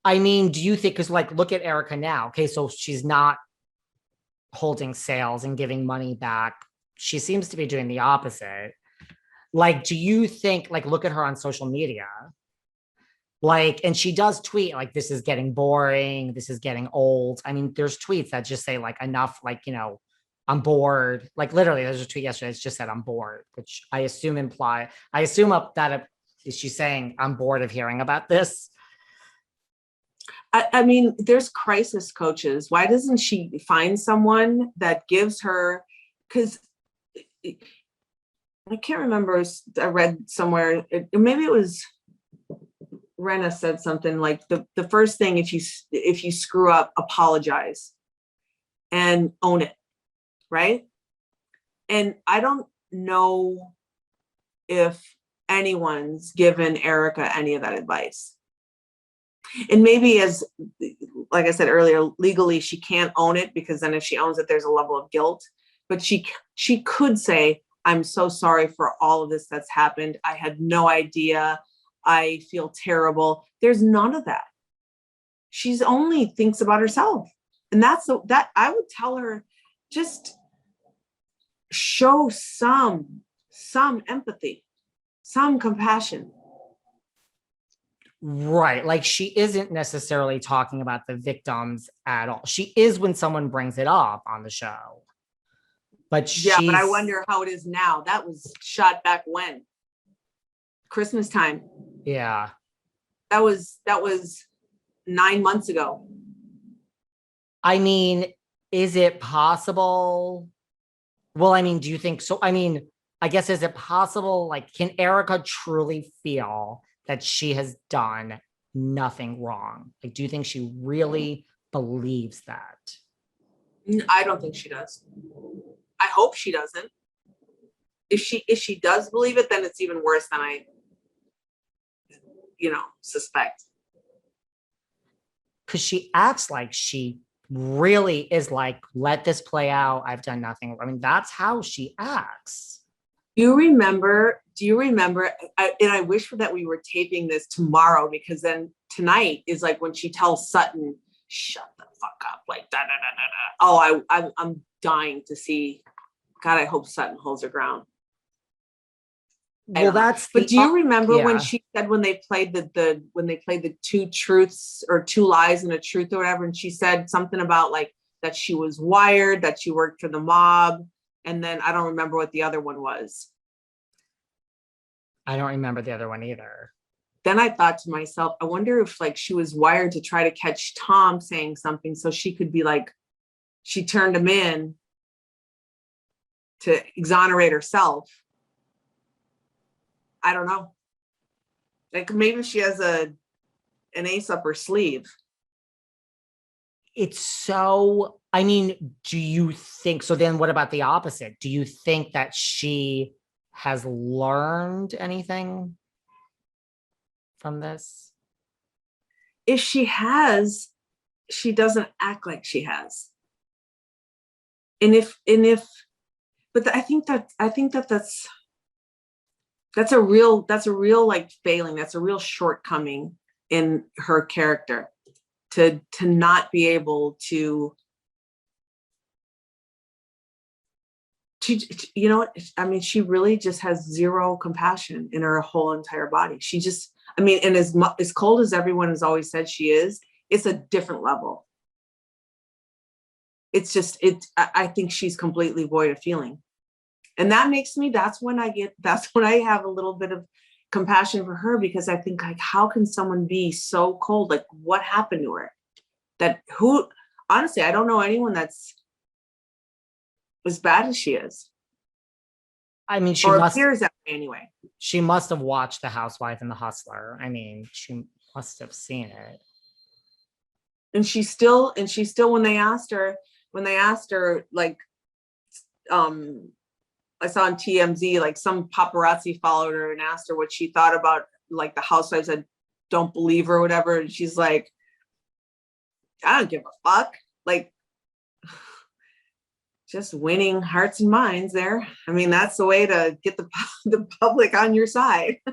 I mean, do you think, because like, look at Erika now. Okay, so she's not holding sales and giving money back. She seems to be doing the opposite. Like, do you think, like, look at her on social media? Like, and she does tweet, like, this is getting boring. This is getting old. I mean, there's tweets that just say, like, enough, like, I'm bored. Like, literally, there's a tweet yesterday that just said, I'm bored, which I assume up that she's saying, I'm bored of hearing about this. I mean, there's crisis coaches. Why doesn't she find someone that gives her, because I can't remember, I read somewhere, maybe it was Rinna said something like the first thing, if you screw up, apologize and own it, right? And I don't know if anyone's given Erika any of that advice. And maybe, as like I said earlier, legally she can't own it, because then if she owns it, there's a level of guilt. But she could say, I'm so sorry for all of this that's happened. I had no idea. I feel terrible. There's none of that. She's only thinks about herself. And that I would tell her, just show some empathy, some compassion. Right. Like, she isn't necessarily talking about the victims at all. She is when someone brings it up on the show. But yeah, but I wonder how it is now. That was shot back when? Christmas time. Yeah. That was 9 months ago. I mean, is it possible? Well, I mean, do you think so? I mean, I guess, is it possible? Like, can Erika truly feel that she has done nothing wrong? Like, do you think she really believes that? I don't think she does. I hope she doesn't. If she does believe it, then it's even worse than I, suspect. Because she acts like she really is like, let this play out. I've done nothing. I mean, that's how she acts. Do you remember? And I wish that we were taping this tomorrow, because then tonight is like when she tells Sutton, shut the fuck up, like da da da da da. Oh, I'm dying to see. God, I hope Sutton holds her ground. Well, but do you remember when she said, when they played the two truths or two lies and a truth or whatever, and she said something about like that she was wired, that she worked for the mob, and then I don't remember what the other one was. I don't remember the other one either. Then I thought to myself, I wonder if like she was wired to try to catch Tom saying something so she could be like, she turned him in to exonerate herself. I don't know. Like, maybe she has an ace up her sleeve. It's so, I mean, do you think, so then what about the opposite? Do you think that she has learned anything from this? If she has, she doesn't act like she has. But I think that's a real like failing. That's a real shortcoming in her character, to not be able to you know what? I mean, she really just has zero compassion in her whole entire body. She just, I mean, and as cold as everyone has always said she is, it's a different level. It's just, I think she's completely void of feeling. And that's when I have a little bit of compassion for her, because I think, like, how can someone be so cold? Like, what happened to her? Honestly, I don't know anyone that's as bad as she is. I mean, appears that way anyway. She must have watched The Housewife and The Hustler. I mean, she must have seen it. And she still, when they asked her, like, I saw on TMZ, like, some paparazzi followed her and asked her what she thought about, like, the Housewives that don't believe her or whatever. And she's like, I don't give a fuck. Like, just winning hearts and minds there. I mean, that's the way to get the public on your side.